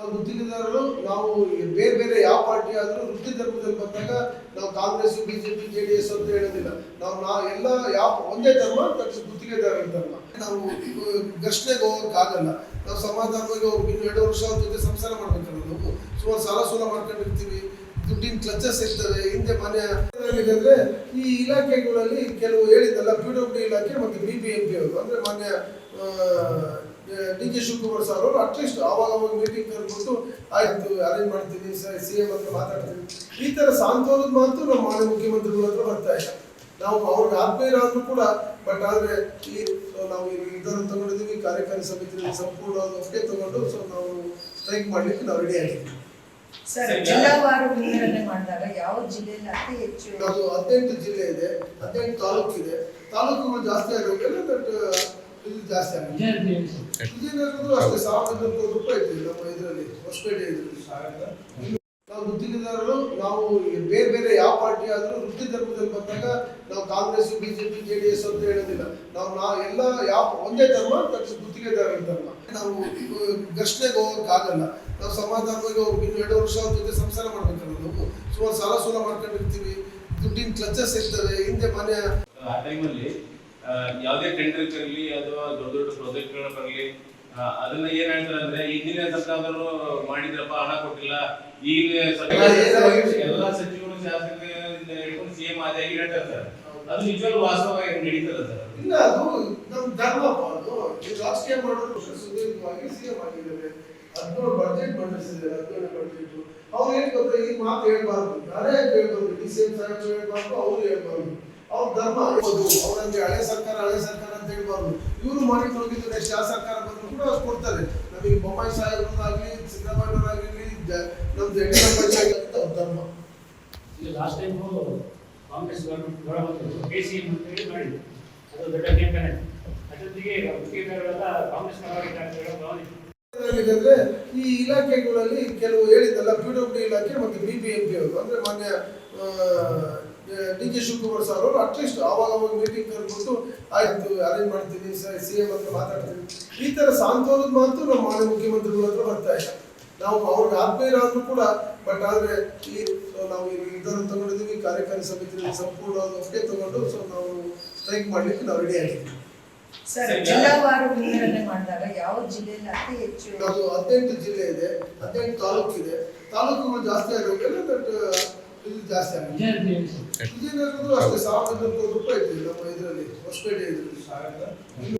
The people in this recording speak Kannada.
ನಾವು ಗುತ್ತಿಗೆದಾರರು ನಾವು ಬೇರೆ ಬೇರೆ ಯಾವ ಪಾರ್ಟಿ ಆದರೂ ವೃತ್ತಿ ಧರ್ಮದಲ್ಲಿ ಬಂದಾಗ ನಾವು ಕಾಂಗ್ರೆಸ್ ಬಿಜೆಪಿ JDS ಅಂತ ಹೇಳೋದಿಲ್ಲ. ನಾವು ಎಲ್ಲ ಯಾವ ಒಂದೇ ಧರ್ಮ ಗುತ್ತಿಗೆದಾರರ ಧರ್ಮ. ನಾವು ಘರ್ಷಣೆಗೆ ಹೋಗೋಕ್ಕಾಗಲ್ಲ. ನಾವು ಸಮಾಧಾನವಾಗಿ ಇನ್ನು 2 ವರ್ಷ ಅವ್ರ ಜೊತೆ ಸಂಸಾರ ಮಾಡ್ಬೇಕಲ್ಲ. ನಾವು ಸುಮಾರು ಸಾಲ ಸೂಲ ಮಾಡ್ಕೊಂಡಿರ್ತೀವಿ, ದುಡ್ಡಿನ ಕ್ಲಚಸ್ ಇರ್ತವೆ. ಹಿಂದೆ ಮನೆ ಅಂದ್ರೆ ಈ ಇಲಾಖೆಗಳಲ್ಲಿ ಕೆಲವು ಹೇಳಿದ್ದಲ್ಲ, PWD ಇಲಾಖೆ ಮತ್ತು BBMP ಅವರು ಅಂದ್ರೆ ಮಾನ್ಯ DK ಶಿವಕುಮಾರ್ ಸರ್ ಅವರು ಅಟ್ಲೀಸ್ಟ್ ಆವಾಗ ಮೀಟಿಂಗ್ ಕರೆದ್ಬಿಟ್ಟು ಆಯ್ತು ಅರೇಂಜ್ ಮಾಡ್ತೀನಿ CM ಹತ್ರ ಮಾತಾಡ್ತೀನಿ, ಈ ತರ ಸಾಂತ್ವನದ ಮಾತು ನಮ್ಮ ಮಾನ್ಯ ಮುಖ್ಯಮಂತ್ರಿಗಳ ಹತ್ರ ಬರ್ತಾ ಇಲ್ಲ. ನಾವು ಅವ್ರಿಗೆ ಆತ್ಮೀಯರಾದ್ರೂ ಕೂಡ ಬಟ್ ಆದ್ರೆ ನಾವು ನಿರ್ಧಾರ ತಗೊಂಡಿದ್ದೀವಿ. ಕಾರ್ಯಕಾರಿ ಸಮಿತಿ ಸಂಪೂರ್ಣವಾದ ಒಪ್ಪಿಗೆ ತಗೊಂಡು ನಾವು ಸ್ಟ್ರೈಕ್ ಮಾಡ್ಲಿಕ್ಕೆ ನಾವು ರೆಡಿ ಆಗಿದ್ದೀವಿ. ಜಿಲ್ಲಾವಾರು ವಿಂಗಡಣೆ ಮಾಡಿದಾಗ ಯಾವ ಜಿಲ್ಲೆಯಲ್ಲಿ ಅತಿ ಹೆಚ್ಚು? ಅದು 18 ಜಿಲ್ಲೆ ಇದೆ, 18 ತಾಲೂಕು ಇದೆ. ತಾಲೂಕುಗಳು ಜಾಸ್ತಿ ಆಗೋದಿಲ್ಲ, ಬಟ್ ಇದು ಜಾಸ್ತಿ ಆಗಿದೆ. ವಿಜಯನಗರದ್ದು ಅಷ್ಟೇ 1,200 ಕೋಟಿ ರೂಪಾಯಿ ಇತ್ತು ನಮ್ಮ ಇದರಲ್ಲಿ ಹೊಸಪೇಟೆ ಇದರಲ್ಲಿ. ನಾವು ಗುತ್ತಿಗೆದಾರರು ನಾವು ಬೇರೆ ಬೇರೆ ಯಾವ ಪಾರ್ಟಿ ಆದರೂ ವೃತ್ತಿ ಧರ್ಮದಲ್ಲಿ ಬಂದಾಗ ನಾವು ಕಾಂಗ್ರೆಸ್ ಬಿಜೆಪಿ JDS ಅಂತ ಹೇಳೋದಿಲ್ಲ. ನಾವು ಎಲ್ಲ ಯಾವ ಒಂದೇ ಧರ್ಮ ಗುತ್ತಿಗೆದಾರರ ಧರ್ಮ. ನಾವು ಘರ್ಷಣೆಗೆ ಹೋಗೋಕ್ಕಾಗಲ್ಲ. ನಾವು ಸಮಾಧಾನವಾಗಿ ಇನ್ನು 2 ವರ್ಷ ಅವ್ರ ಜೊತೆ ಸಂಸಾರ ಮಾಡ್ಬೇಕಲ್ಲ. ನಾವು ಸುಮಾರು ಸಾಲ ಸೂಲ ಮಾಡ್ಕೊಂಡಿರ್ತೀವಿ, ದುಡ್ಡಿನ ಕ್ಲಚಸ್ ಇರ್ತವೆ. ಹಿಂದೆ ಮನೆ ಆ ಟೈಮಲ್ಲಿ ಯಾವುದೇ ಟೆಂಡರ್ ಇರಲಿ ಅಥವಾ ದೊಡ್ಡ ದೊಡ್ಡ ಪ್ರಾಜೆಕ್ಟ್ಗಳ ಬರಲಿ, ಅದನ್ನ ಏನ್ ಹೇಳ್ತಾರೆ ಅಂದ್ರೆ ಹಿಂದಿನ ಸರ್ಕಾರದವರು ಮಾಡಿದ್ರಪ್ಪ ಹಣ ಕೊಟ್ಟಿಲ್ಲ, ಈಗಿನ ಎಲ್ಲ ಸಚಿವರು ಶಾಸಕರಿಂದ ಹಿಡ್ಕೊಂಡು CM ಆದಾಗಿ ಹೇಳ್ತಾರೆ ಸರ್. ಅದು ನಿಜವಾಗ್ಲೂ ವಾಸ್ತವವಾಗಿ ನಡೀತದೆ ಸರ್? ಇಲ್ಲ, ಅದು ನಮ್ಮ ಧರ್ಮಪ್ಪ. ಅದು ರಾಜಕೀಯ ಮಾಡೋದು ಸುದೀರ್ಘವಾಗಿ CM ಆಗಿದ್ದಾರೆ. 14 ಬಜೆಟ್ ಮಂಡಿಸಿದ್ದಾರೆ, 14 ಬಜೆಟ್. ಅವ್ರು ಏನ್ ಗೊತ್ತಾ, ಈ ಮಾತು ಹೇಳ್ಬಾರ್ದು, ನಾನೇ ಹೇಳ್ಬಾರ್ದು, DCM ಸಾಹೇಬ್ ಹೇಳ್ಬಾರ್ದು, ಅವ್ರು ಹೇಳ್ಬಾರ್ದು. ಅವ್ರ ಧರ್ಮ ಅವ್ರಂದ್ರೆ ಹಳೆ ಸರ್ಕಾರ ಅಂತ ಹೇಳ್ಬಾರ್ದು. ಇವರು ಮಾಡಿಟ್ಟು ಹೋಗಿದ್ದು ನೆಕ್ಸ್ಟ್ ಯಾವ ಸರ್ಕಾರ ಬಂದ್ರು ಕೂಡ ಅವ್ರು ಕೊಡ್ತಾರೆ. ನಮಗೆ ಬೊಮ್ಮಾಯಿ ಸಾಹೇಬ್ರಾಗಲಿ ಸಿದ್ದರಾಮಯ್ಯರಾಗಲಿ ನಮ್ದು ಯಡಿಯೂರಪ್ಪ ಅವ್ರ ಧರ್ಮ. Last time Congress government KCM ಅಂತ ಹೇಳಿ ಮಾಡಿದ್ರು, ಅದು ದೊಡ್ಡ ನೇಮಕನೆ. ಅದರೊಂದಿಗೆ ಗುತ್ತಿಗೆದಾರರೆಲ್ಲ ಕಾಂಗ್ರೆಸ್ ಅಂದ್ರೆ ಈ ಇಲಾಖೆಗಳಲ್ಲಿ ಕೆಲವು ಹೇಳಿದ್ದಲ್ಲ, PWD ಇಲಾಖೆ ಮತ್ತು BBMP ಅವರು ಅಂದ್ರೆ ಮಾನ್ಯ DK ಶಿವಕುಮಾರ್ ಸರ್ ಅವರು ಅಟ್ಲೀಸ್ಟ್ ಆವಾಗ ಮೀಟಿಂಗ್ ಕರೆದ್ಬಿಟ್ಟು ಆಯ್ತು ಅರೇಂಜ್ ಮಾಡ್ತೀನಿ CM ಹತ್ರ ಮಾತಾಡ್ತೀನಿ, ಈ ತರ ಸಾಂತ್ವನದ ಮಾತು ನಮ್ಮ ಮಾನ್ಯ ಮುಖ್ಯಮಂತ್ರಿಗಳ ಹತ್ರ ಬರ್ತಾ ಇಲ್ಲ. ನಾವು ಅವ್ರಿಗೆ ಆತ್ಮೀಯರಾದ್ರೂ ಕೂಡ ಬಟ್ ಆದ್ರೆ ನಾವು ನಿರ್ಧಾರ ತಗೊಂಡಿದ್ದೀವಿ. ಕಾರ್ಯಕಾರಿ ಸಮಿತಿ ಸಂಪೂರ್ಣವಾದ ಒಪ್ಪಿಗೆ ತಗೊಂಡು ನಾವು ಸ್ಟ್ರೈಕ್ ಮಾಡ್ಲಿಕ್ಕೆ ನಾವು ರೆಡಿ ಆಗಿದ್ದೀವಿ. ಜಿಲ್ಲಾವಾರು ವಿಂಗಡಣೆ ಮಾಡಿದಾಗ ಯಾವ ಜಿಲ್ಲೆಯಲ್ಲಿ ಅತಿ ಹೆಚ್ಚು? ಅದು 18 ಜಿಲ್ಲೆ ಇದೆ, 18 ತಾಲೂಕು ಇದೆ. ತಾಲೂಕುಗಳು ಜಾಸ್ತಿ ಆಗೋದಿಲ್ಲ, ಬಟ್ ಇದು ಜಾಸ್ತಿ ಆಗಿದೆ. ವಿಜಯನಗರದ್ದು ಅಷ್ಟೇ 1,200 ಕೋಟಿ ರೂಪಾಯಿ ಇತ್ತು ನಮ್ಮ ಇದರಲ್ಲಿ ಹೊಸಪೇಟೆ ಇದರಲ್ಲಿ.